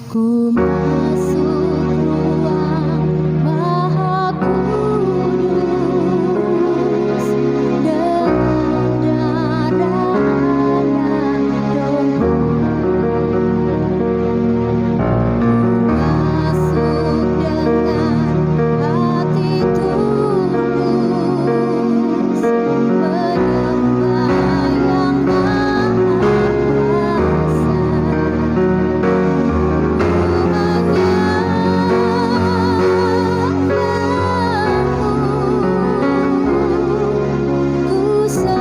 Ku masuk ruang Maha Kudus dengan darah anak domba. Masuk dengan hati tulus menyembah Yang Maha Kuasa.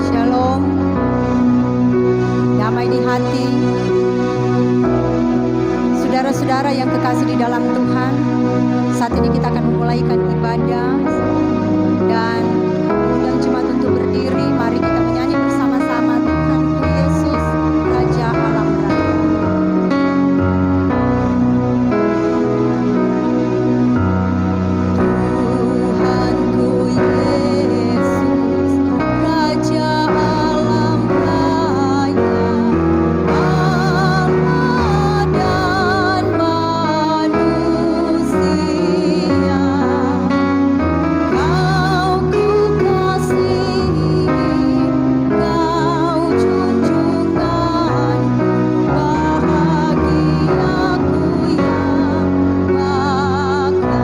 Shalom, damai di hati. Saudara-saudara yang kekasih di dalam Tuhan, saat ini kita akan memulaikan ibadah dan undang jemaat untuk berdiri. Mari kita menyanyi bersama-sama Tuhanku Yesus, Raja alam raya. Tuhanku Yesus, Raja alam raya, Allah dan manusia. Kau ku kasihi, Kau junjunganku, bahagiaku yang bakal.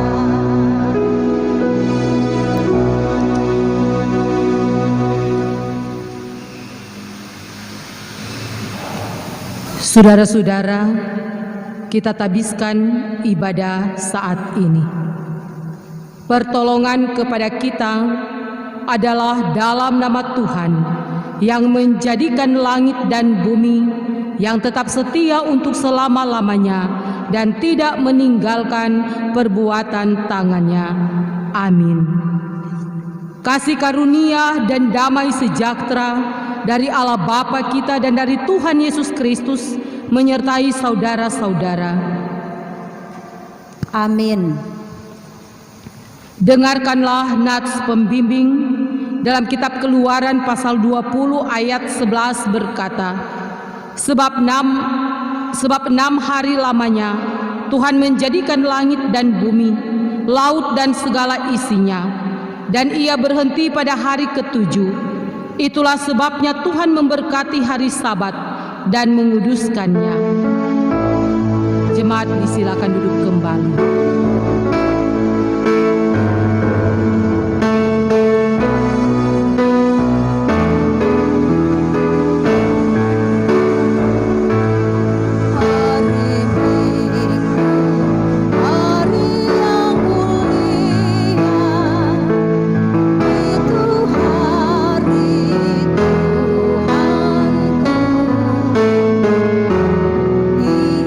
Saudara-saudara, kita tabiskan ibadah saat ini. Pertolongan kepada kita adalah dalam nama Tuhan yang menjadikan langit dan bumi, yang tetap setia untuk selama-lamanya dan tidak meninggalkan perbuatan tangannya. Amin. Kasih karunia dan damai sejahtera dari Allah Bapa kita dan dari Tuhan Yesus Kristus menyertai saudara-saudara. Amin. Dengarkanlah nats pembimbing dalam kitab Keluaran pasal 20 ayat 11 berkata, Sebab enam hari lamanya Tuhan menjadikan langit dan bumi, laut dan segala isinya, dan Ia berhenti pada hari ketujuh. Itulah sebabnya Tuhan memberkati hari Sabat dan menguduskannya. Jemaat disilakan duduk kembali.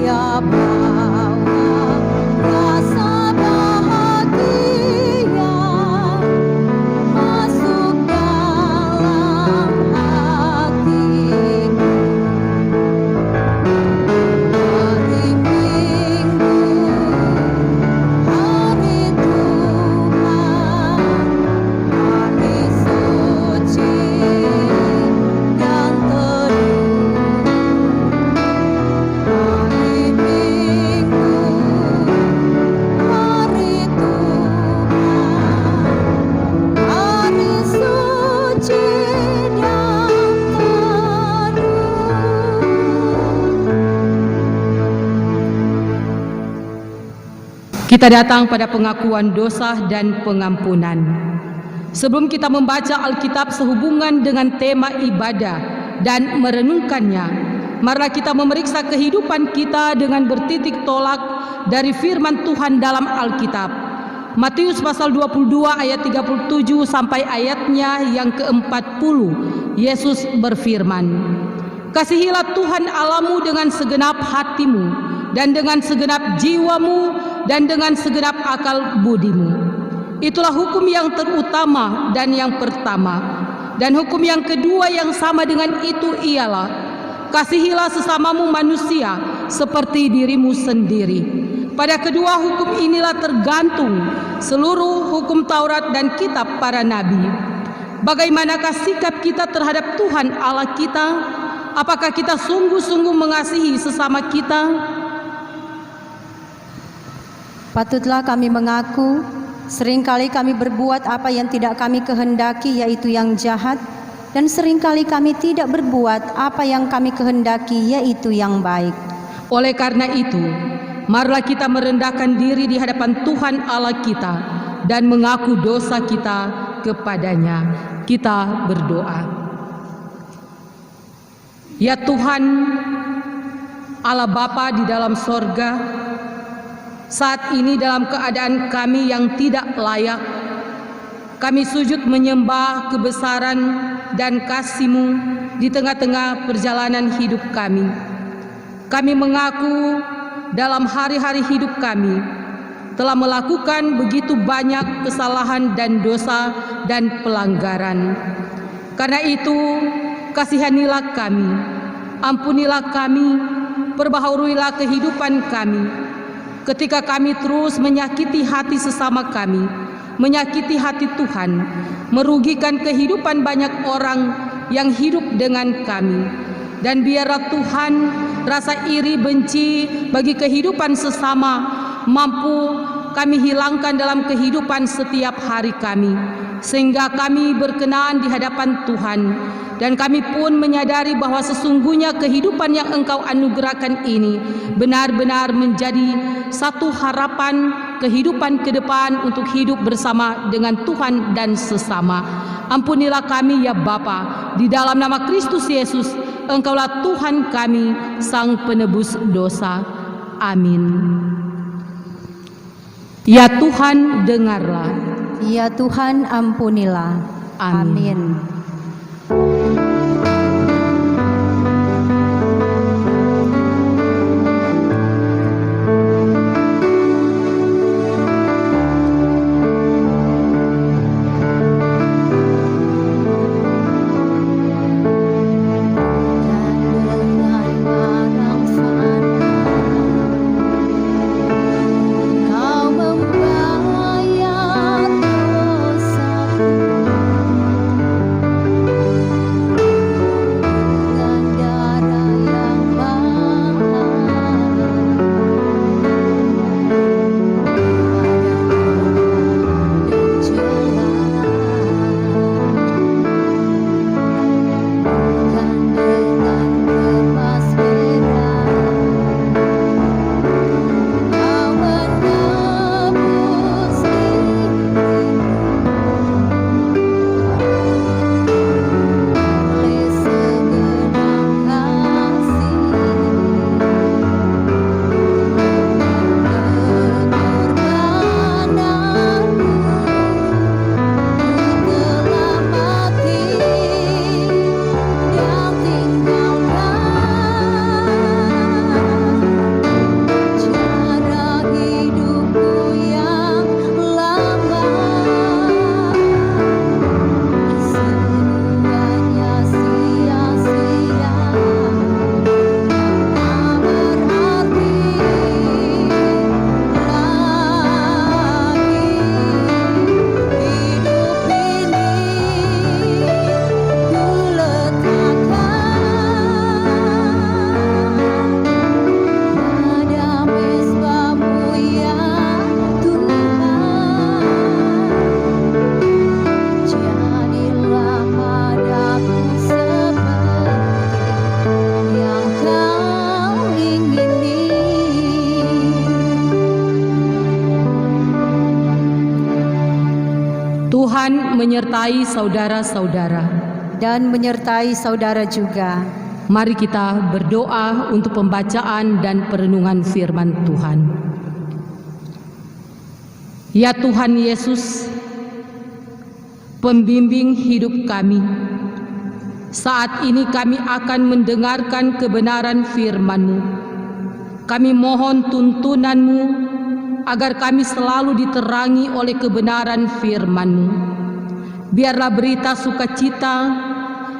Ia bawa Kita datang pada pengakuan dosa dan pengampunan. Sebelum kita membaca Alkitab sehubungan dengan tema ibadah dan merenungkannya, marilah kita memeriksa kehidupan kita dengan bertitik tolak dari firman Tuhan dalam Alkitab. Matius pasal 22 ayat 37 sampai ayatnya yang ke-40, Yesus berfirman, "Kasihilah Tuhan Allahmu dengan segenap hatimu, dan dengan segenap jiwamu, dan dengan segenap akal budimu." Itulah hukum yang terutama dan yang pertama. Dan hukum yang kedua yang sama dengan itu ialah, kasihilah sesamamu manusia seperti dirimu sendiri. Pada kedua hukum inilah tergantung seluruh hukum Taurat dan kitab para nabi. Bagaimanakah sikap kita terhadap Tuhan Allah kita? Apakah kita sungguh-sungguh mengasihi sesama kita? Patutlah kami mengaku, seringkali kami berbuat apa yang tidak kami kehendaki, yaitu yang jahat, dan seringkali kami tidak berbuat apa yang kami kehendaki, yaitu yang baik. Oleh karena itu, marilah kita merendahkan diri di hadapan Tuhan Allah kita dan mengaku dosa kita kepadanya. Kita berdoa. Ya Tuhan, Allah Bapa di dalam sorga, saat ini dalam keadaan kami yang tidak layak, kami sujud menyembah kebesaran dan kasih-Mu di tengah-tengah perjalanan hidup kami. Kami mengaku dalam hari-hari hidup kami telah melakukan begitu banyak kesalahan dan dosa dan pelanggaran. Karena itu, kasihanilah kami, ampunilah kami, perbaharuilah kehidupan kami. Ketika kami terus menyakiti hati sesama kami, menyakiti hati Tuhan, merugikan kehidupan banyak orang yang hidup dengan kami. Dan biarlah Tuhan, rasa iri benci bagi kehidupan sesama mampu kami hilangkan dalam kehidupan setiap hari kami, sehingga kami berkenan di hadapan Tuhan. Dan kami pun menyadari bahwa sesungguhnya kehidupan yang Engkau anugerahkan ini benar-benar menjadi satu harapan kehidupan ke depan untuk hidup bersama dengan Tuhan dan sesama. Ampunilah kami ya Bapa, di dalam nama Kristus Yesus, Engkaulah Tuhan kami, Sang Penebus dosa. Amin. Ya Tuhan, dengarlah. Ya Tuhan, ampunilah. Amin. menyertai saudara-saudara. dan menyertai saudara juga. Mari kita berdoa untuk pembacaan dan perenungan firman Tuhan. Ya Tuhan Yesus, pembimbing hidup kami, saat ini kami akan mendengarkan kebenaran firman-Mu. Kami mohon tuntunan-Mu agar kami selalu diterangi oleh kebenaran firman-Mu. Biarlah berita sukacita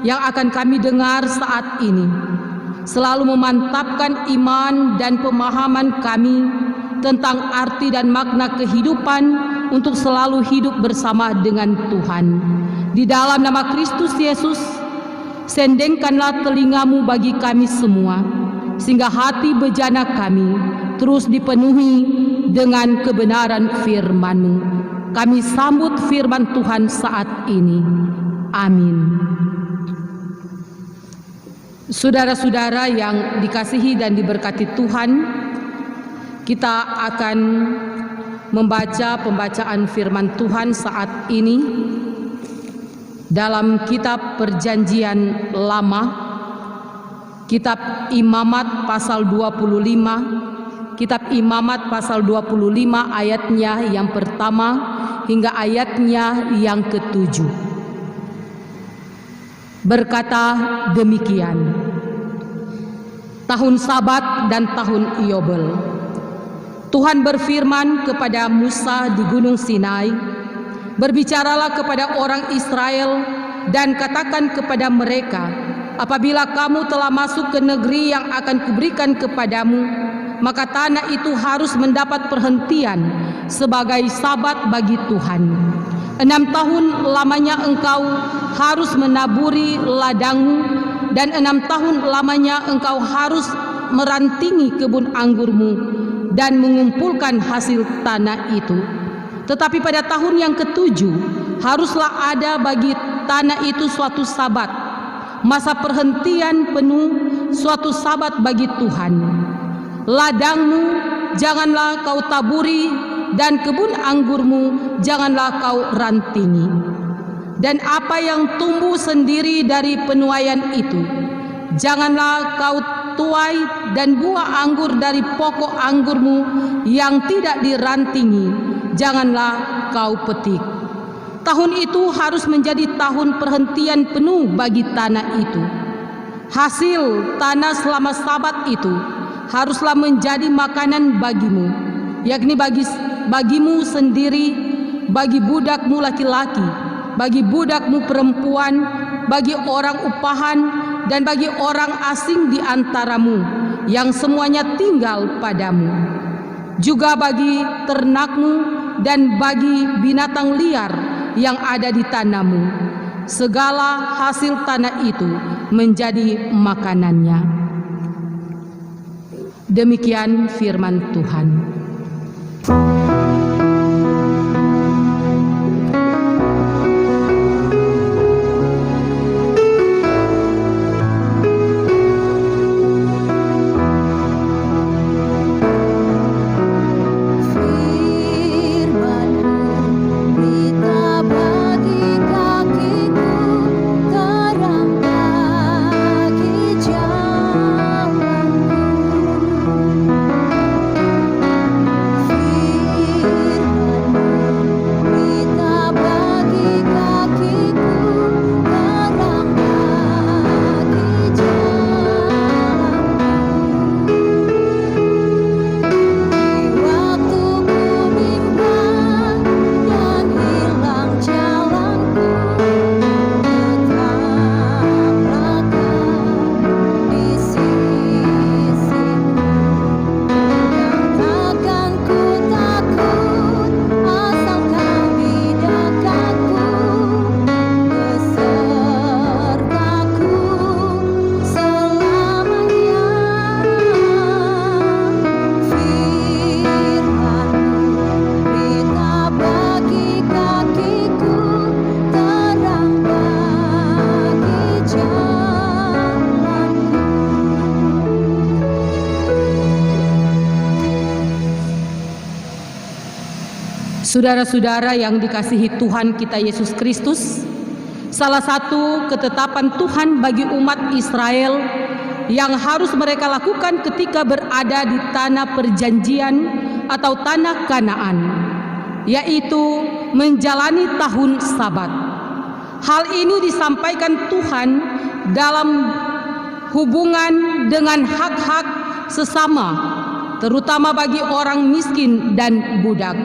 yang akan kami dengar saat ini selalu memantapkan iman dan pemahaman kami tentang arti dan makna kehidupan untuk selalu hidup bersama dengan Tuhan. Di dalam nama Kristus Yesus, sendengkanlah telinga-Mu bagi kami semua, sehingga hati bejana kami terus dipenuhi dengan kebenaran firman-Mu. Kami sambut firman Tuhan saat ini. Amin. Saudara-saudara yang dikasihi dan diberkati Tuhan, kita akan membaca pembacaan firman Tuhan saat ini dalam kitab Perjanjian Lama, kitab Imamat pasal 25, kitab Imamat pasal 25 ayatnya yang pertama hingga ayatnya yang ke-7. Berkata demikian: tahun Sabat dan tahun Yobel. Tuhan berfirman kepada Musa di Gunung Sinai, berbicaralah kepada orang Israel dan katakan kepada mereka, apabila kamu telah masuk ke negeri yang akan kuberikan kepadamu, maka tanah itu harus mendapat perhentian sebagai sabat bagi Tuhan. 6 tahun lamanya engkau harus menaburi ladangmu, dan 6 tahun lamanya engkau harus merantingi kebun anggurmu dan mengumpulkan hasil tanah itu. Tetapi pada tahun yang ke-7 haruslah ada bagi tanah itu suatu sabat, masa perhentian penuh, suatu sabat bagi Tuhan. Ladangmu janganlah kau taburi, dan kebun anggurmu janganlah kau rantingi. Dan apa yang tumbuh sendiri dari penuaian itu janganlah kau tuai, dan buah anggur dari pokok anggurmu yang tidak dirantingi janganlah kau petik. Tahun itu harus menjadi tahun perhentian penuh bagi tanah itu. Hasil tanah selama sabat itu haruslah menjadi makanan bagimu, yakni bagimu sendiri, bagi budakmu laki-laki, bagi budakmu perempuan, bagi orang upahan, dan bagi orang asing di antaramu yang semuanya tinggal padamu, juga bagi ternakmu dan bagi binatang liar yang ada di tanahmu. Segala hasil tanah itu menjadi makanannya. Demikian firman Tuhan. Saudara-saudara yang dikasihi Tuhan kita Yesus Kristus, salah satu ketetapan Tuhan bagi umat Israel yang harus mereka lakukan ketika berada di tanah perjanjian atau tanah Kanaan, yaitu menjalani tahun Sabat. Hal ini disampaikan Tuhan dalam hubungan dengan hak-hak sesama, terutama bagi orang miskin dan budak.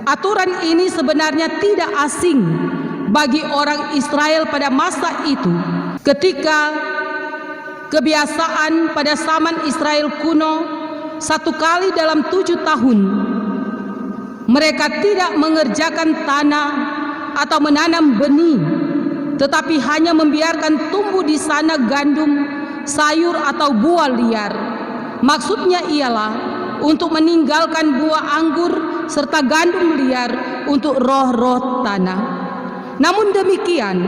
Aturan ini sebenarnya tidak asing bagi orang Israel pada masa itu, ketika kebiasaan pada zaman Israel kuno 1 kali dalam 7 tahun mereka tidak mengerjakan tanah atau menanam benih, tetapi hanya membiarkan tumbuh di sana gandum, sayur atau buah liar. Maksudnya ialah untuk meninggalkan buah anggur serta gandum liar untuk roh-roh tanah. Namun demikian,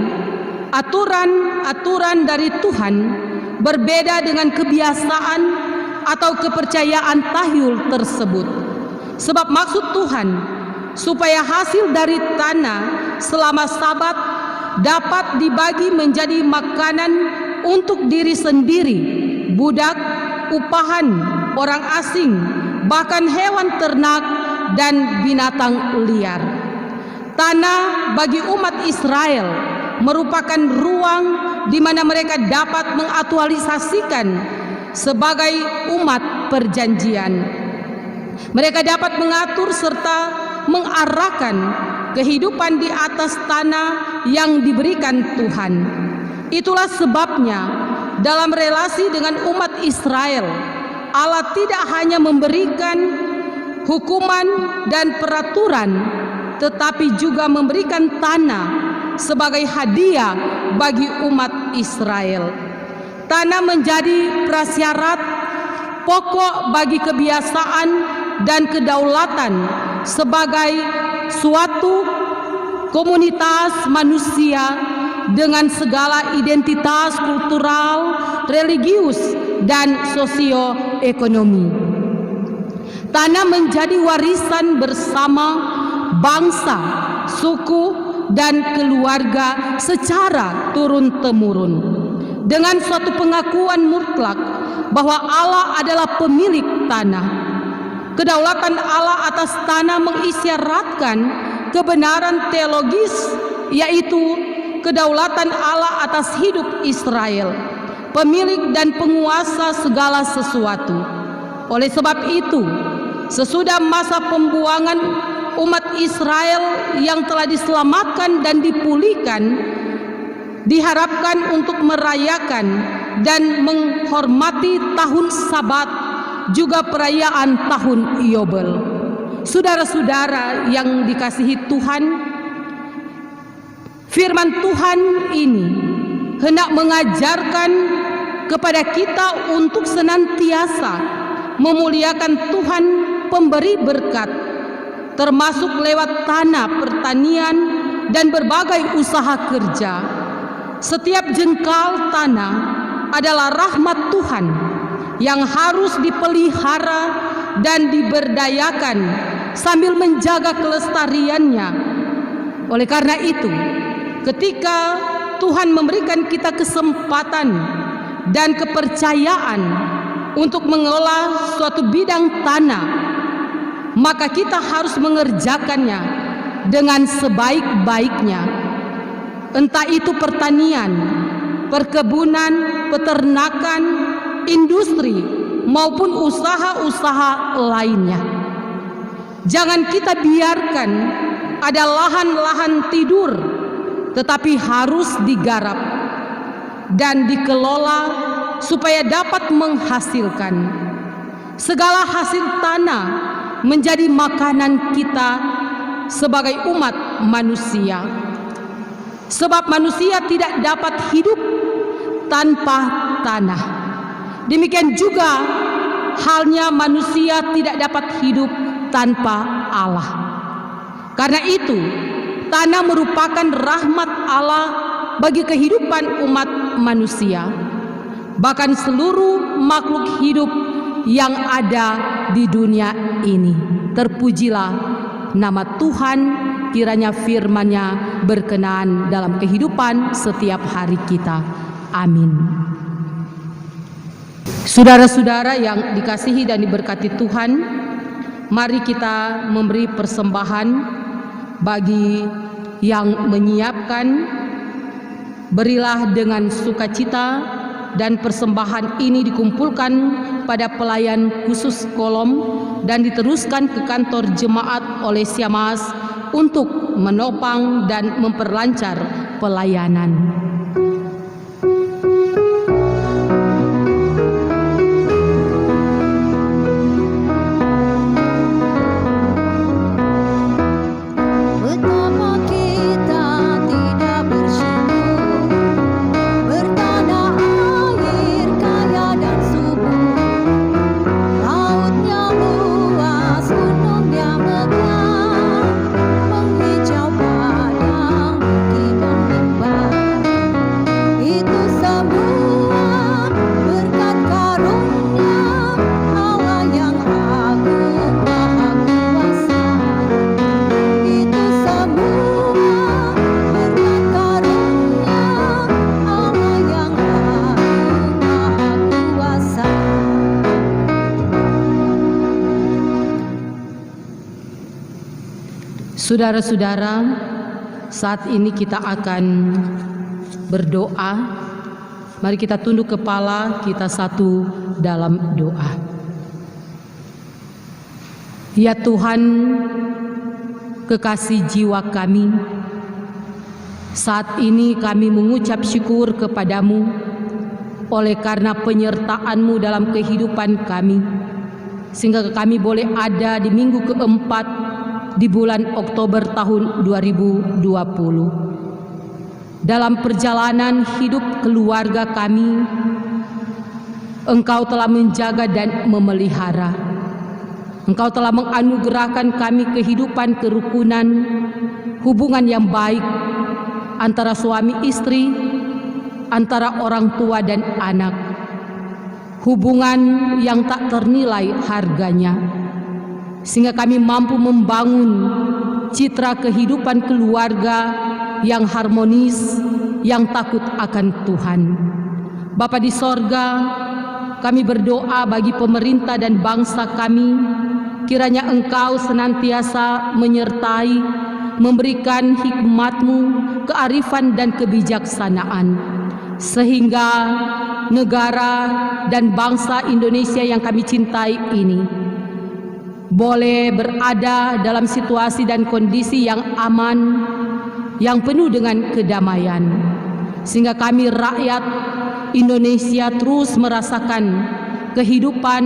aturan-aturan dari Tuhan berbeda dengan kebiasaan atau kepercayaan tahyul tersebut. Sebab maksud Tuhan supaya hasil dari tanah selama Sabat dapat dibagi menjadi makanan untuk diri sendiri, budak, upahan, orang asing, bahkan hewan ternak dan binatang liar. Tanah bagi umat Israel merupakan ruang di mana mereka dapat mengaktualisasikan sebagai umat perjanjian. Mereka dapat mengatur serta mengarahkan kehidupan di atas tanah yang diberikan Tuhan. Itulah sebabnya dalam relasi dengan umat Israel, Allah tidak hanya memberikan hukuman dan peraturan, tetapi juga memberikan tanah sebagai hadiah bagi umat Israel. Tanah menjadi prasyarat pokok bagi kebiasaan dan kedaulatan sebagai suatu komunitas manusia dengan segala identitas kultural, religius, dan sosioekonomi. Tanah menjadi warisan bersama bangsa, suku, dan keluarga secara turun-temurun, dengan suatu pengakuan mutlak bahwa Allah adalah pemilik tanah. Kedaulatan Allah atas tanah mengisyaratkan kebenaran teologis, yaitu kedaulatan Allah atas hidup Israel, pemilik dan penguasa segala sesuatu. Oleh sebab itu, sesudah masa pembuangan umat Israel yang telah diselamatkan dan dipulihkan, diharapkan untuk merayakan dan menghormati tahun Sabat, juga perayaan tahun Yobel. Saudara-saudara yang dikasihi Tuhan, firman Tuhan ini hendak mengajarkan kepada kita untuk senantiasa memuliakan Tuhan pemberi berkat, termasuk lewat tanah pertanian dan berbagai usaha kerja. Setiap jengkal tanah adalah rahmat Tuhan yang harus dipelihara dan diberdayakan sambil menjaga kelestariannya. Oleh karena itu, ketika Tuhan memberikan kita kesempatan dan kepercayaan untuk mengelola suatu bidang tanah, maka kita harus mengerjakannya dengan sebaik-baiknya. Entah itu pertanian, perkebunan, peternakan, industri, maupun usaha-usaha lainnya. Jangan kita biarkan ada lahan-lahan tidur, tetapi harus digarap dan dikelola supaya dapat menghasilkan. Segala hasil tanah menjadi makanan kita sebagai umat manusia. Sebab manusia tidak dapat hidup tanpa tanah. Demikian juga halnya manusia tidak dapat hidup tanpa Allah. Karena itu, tanah merupakan rahmat Allah bagi kehidupan umat manusia, bahkan seluruh makhluk hidup yang ada di dunia ini. Terpujilah nama Tuhan, kiranya firman-Nya berkenan dalam kehidupan setiap hari kita. Amin. Saudara-saudara yang dikasihi dan diberkati Tuhan, mari kita memberi persembahan bagi yang menyiapkan. Berilah dengan sukacita, dan persembahan ini dikumpulkan pada pelayan khusus Kolom dan diteruskan ke kantor jemaat oleh Siamas untuk menopang dan memperlancar pelayanan. Saudara-saudara, saat ini kita akan berdoa. Mari kita tunduk kepala, kita satu dalam doa. Ya Tuhan, kekasih jiwa kami, saat ini kami mengucap syukur kepadamu oleh karena penyertaan-Mu dalam kehidupan kami, sehingga kami boleh ada di minggu keempat di bulan Oktober tahun 2020. Dalam perjalanan hidup keluarga kami, Engkau telah menjaga dan memelihara. Engkau telah menganugerahkan kami kehidupan kerukunan, hubungan yang baik antara suami istri, antara orang tua dan anak, hubungan yang tak ternilai harganya, sehingga kami mampu membangun citra kehidupan keluarga yang harmonis, yang takut akan Tuhan. Bapa di sorga, kami berdoa bagi pemerintah dan bangsa kami, kiranya Engkau senantiasa menyertai, memberikan hikmat-Mu, kearifan dan kebijaksanaan, sehingga negara dan bangsa Indonesia yang kami cintai ini boleh berada dalam situasi dan kondisi yang aman, yang penuh dengan kedamaian, sehingga kami rakyat Indonesia terus merasakan kehidupan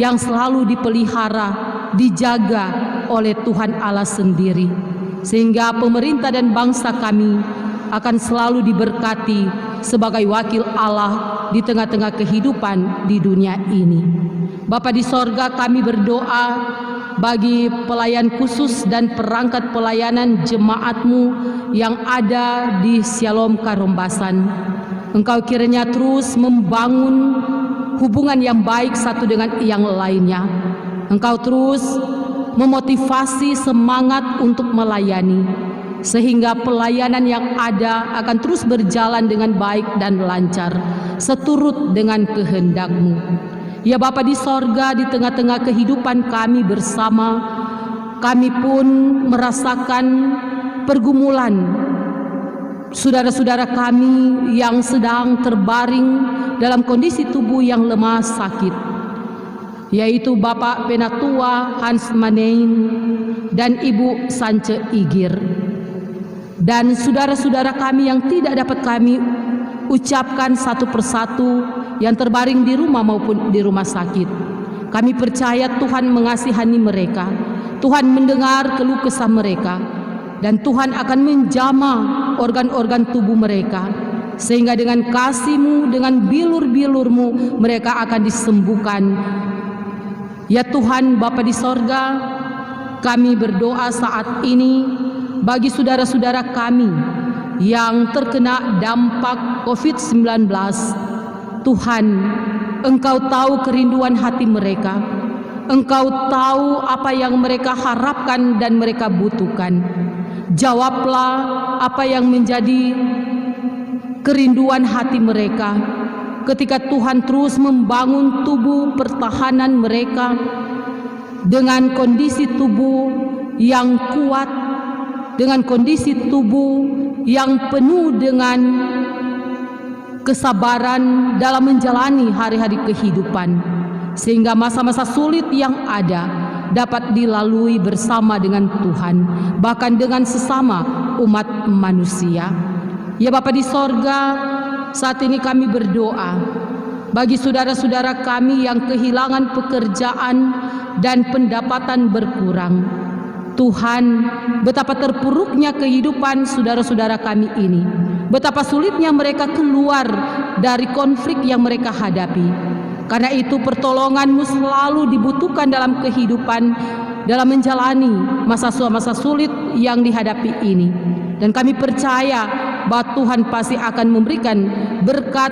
yang selalu dipelihara, dijaga oleh Tuhan Allah sendiri, sehingga pemerintah dan bangsa kami akan selalu diberkati sebagai wakil Allah di tengah-tengah kehidupan di dunia ini. Bapa di sorga, kami berdoa bagi pelayan khusus dan perangkat pelayanan jemaat-Mu yang ada di Shalom Karombasan. Engkau kiranya terus membangun hubungan yang baik satu dengan yang lainnya. Engkau terus memotivasi semangat untuk melayani, sehingga pelayanan yang ada akan terus berjalan dengan baik dan lancar, seturut dengan kehendak-Mu. Ya Bapa di sorga, di tengah-tengah kehidupan kami bersama, kami pun merasakan pergumulan saudara-saudara kami yang sedang terbaring dalam kondisi tubuh yang lemah sakit, yaitu Bapak Penatua Hans Manein dan Ibu Sance Igir, dan saudara-saudara kami yang tidak dapat kami ucapkan satu persatu yang terbaring di rumah maupun di rumah sakit. Kami percaya Tuhan mengasihani mereka, Tuhan mendengar keluh kesah mereka, dan Tuhan akan menjamah organ-organ tubuh mereka, sehingga dengan kasih-Mu, dengan bilur-bilur-Mu, mereka akan disembuhkan. Ya Tuhan Bapa di sorga, kami berdoa saat ini bagi saudara-saudara kami yang terkena dampak COVID-19. Tuhan, Engkau tahu kerinduan hati mereka, Engkau tahu apa yang mereka harapkan dan mereka butuhkan. Jawablah apa yang menjadi kerinduan hati mereka ketika Tuhan terus membangun tubuh pertahanan mereka dengan kondisi tubuh yang kuat, dengan kondisi tubuh yang penuh dengan kesabaran dalam menjalani hari-hari kehidupan, sehingga masa-masa sulit yang ada dapat dilalui bersama dengan Tuhan, bahkan dengan sesama umat manusia. Ya Bapa di sorga, saat ini kami berdoa bagi saudara-saudara kami yang kehilangan pekerjaan dan pendapatan berkurang. Tuhan, betapa terpuruknya kehidupan saudara-saudara kami ini, betapa sulitnya mereka keluar dari konflik yang mereka hadapi. Karena itu pertolongan-Mu selalu dibutuhkan dalam kehidupan, dalam menjalani masa sulit yang dihadapi ini. Dan kami percaya bahwa Tuhan pasti akan memberikan berkat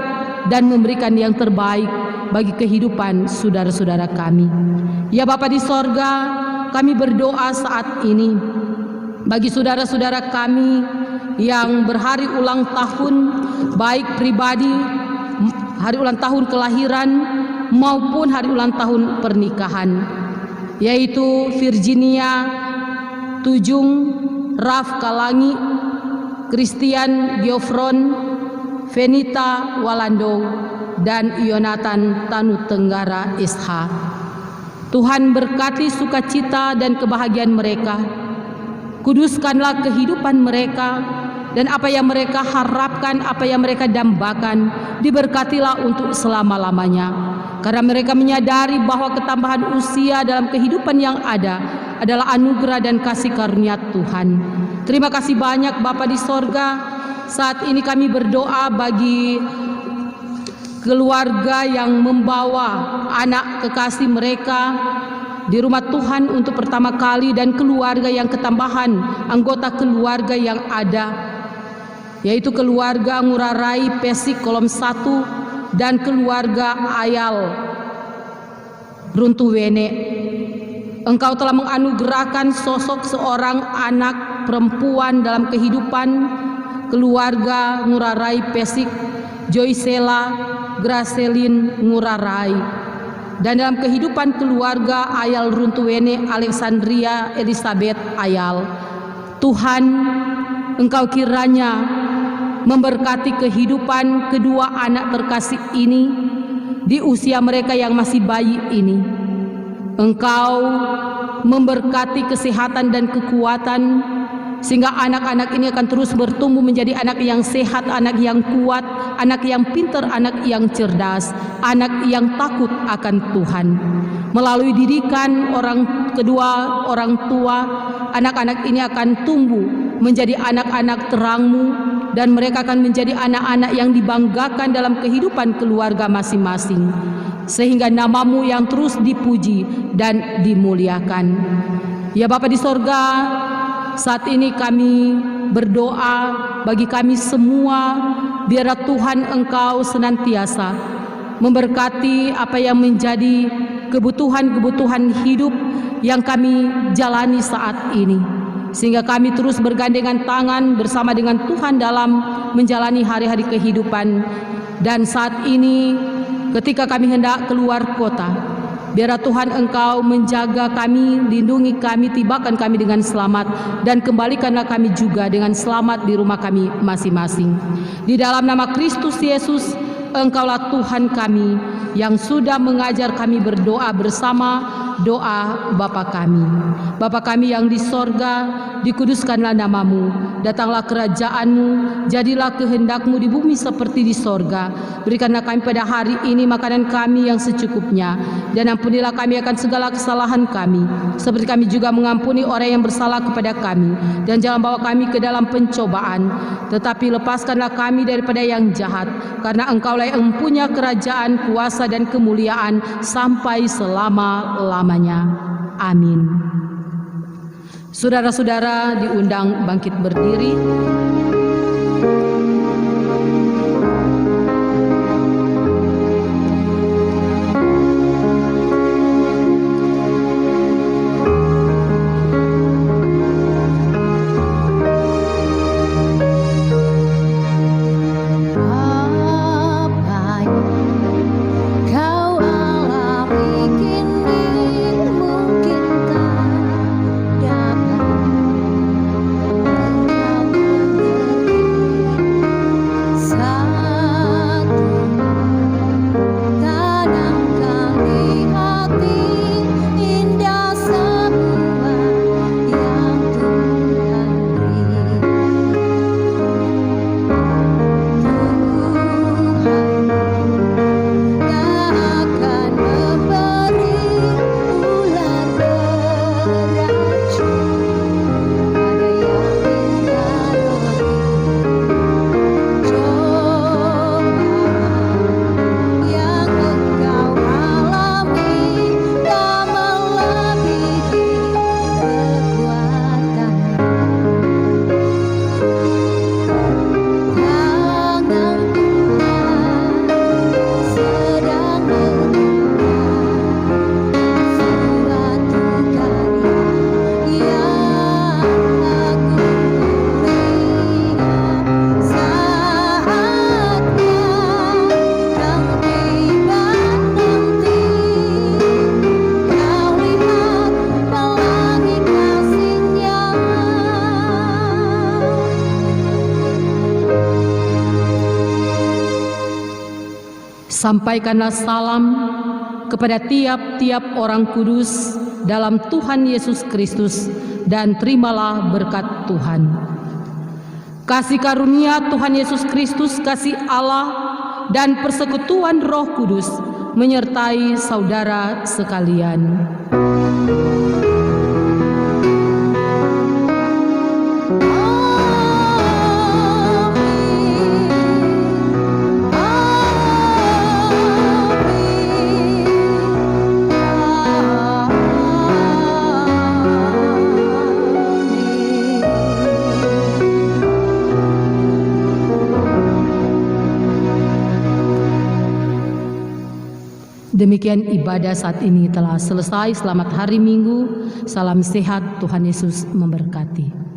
dan memberikan yang terbaik bagi kehidupan saudara-saudara kami. Ya Bapa di sorga, kami berdoa saat ini bagi saudara-saudara kami yang berhari ulang tahun, baik pribadi, hari ulang tahun kelahiran maupun hari ulang tahun pernikahan, yaitu Virginia Tujung, Raf Kalangi, Christian Giofron, Venita Walando, dan Yonatan Tanu Tenggara SH. Tuhan berkati sukacita dan kebahagiaan mereka. Kuduskanlah kehidupan mereka, dan apa yang mereka harapkan, apa yang mereka dambakan, diberkatilah untuk selama-lamanya. Karena mereka menyadari bahwa ketambahan usia dalam kehidupan yang ada adalah anugerah dan kasih karunia Tuhan. Terima kasih banyak Bapa di sorga. Saat ini kami berdoa bagi keluarga yang membawa anak kekasih mereka di rumah Tuhan untuk pertama kali, dan keluarga yang ketambahan anggota keluarga yang ada, yaitu keluarga Ngurarai Pesik Kolom 1 dan keluarga Ayal Runtuwene. Engkau telah menganugerahkan sosok seorang anak perempuan dalam kehidupan keluarga Ngurarai Pesik, Joysela Gracelin Ngurarai, dan dalam kehidupan keluarga Ayal Runtuwene Alexandria Elizabeth Ayal. Tuhan, Engkau kiranya memberkati kehidupan kedua anak terkasih ini di usia mereka yang masih bayi ini. Engkau memberkati kesehatan dan kekuatan, sehingga anak-anak ini akan terus bertumbuh menjadi anak yang sehat, anak yang kuat, anak yang pintar, anak yang cerdas, anak yang takut akan Tuhan. Melalui didikan kedua orang tua, anak-anak ini akan tumbuh menjadi anak-anak terang-Mu, dan mereka akan menjadi anak-anak yang dibanggakan dalam kehidupan keluarga masing-masing, sehingga nama-Mu yang terus dipuji dan dimuliakan. Ya Bapa di sorga, saat ini kami berdoa bagi kami semua, biarlah Tuhan Engkau senantiasa memberkati apa yang menjadi kebutuhan-kebutuhan hidup yang kami jalani saat ini, sehingga kami terus bergandengan tangan bersama dengan Tuhan dalam menjalani hari-hari kehidupan. Dan saat ini ketika kami hendak keluar kota, biarlah Tuhan Engkau menjaga kami, lindungi kami, tibakan kami dengan selamat, dan kembalikanlah kami juga dengan selamat di rumah kami masing-masing. Di dalam nama Kristus Yesus, Engkaulah Tuhan kami yang sudah mengajar kami berdoa bersama doa Bapa kami. Bapa kami yang di sorga, dikuduskanlah nama-Mu, datanglah kerajaan-Mu, jadilah kehendak-Mu di bumi seperti di sorga. Berikanlah kami pada hari ini makanan kami yang secukupnya, dan ampunilah kami akan segala kesalahan kami, seperti kami juga mengampuni orang yang bersalah kepada kami. Dan jangan bawa kami ke dalam pencobaan, tetapi lepaskanlah kami daripada yang jahat, karena Engkaulah yang mempunyai kerajaan, kuasa, dan kemuliaan sampai selama-lamanya. Amin. Saudara-saudara diundang bangkit berdiri. Sampaikanlah salam kepada tiap-tiap orang kudus dalam Tuhan Yesus Kristus dan terimalah berkat Tuhan. Kasih karunia Tuhan Yesus Kristus, kasih Allah, dan persekutuan Roh Kudus menyertai saudara sekalian. Demikian ibadah saat ini telah selesai. Selamat hari Minggu. Salam sehat. Tuhan Yesus memberkati.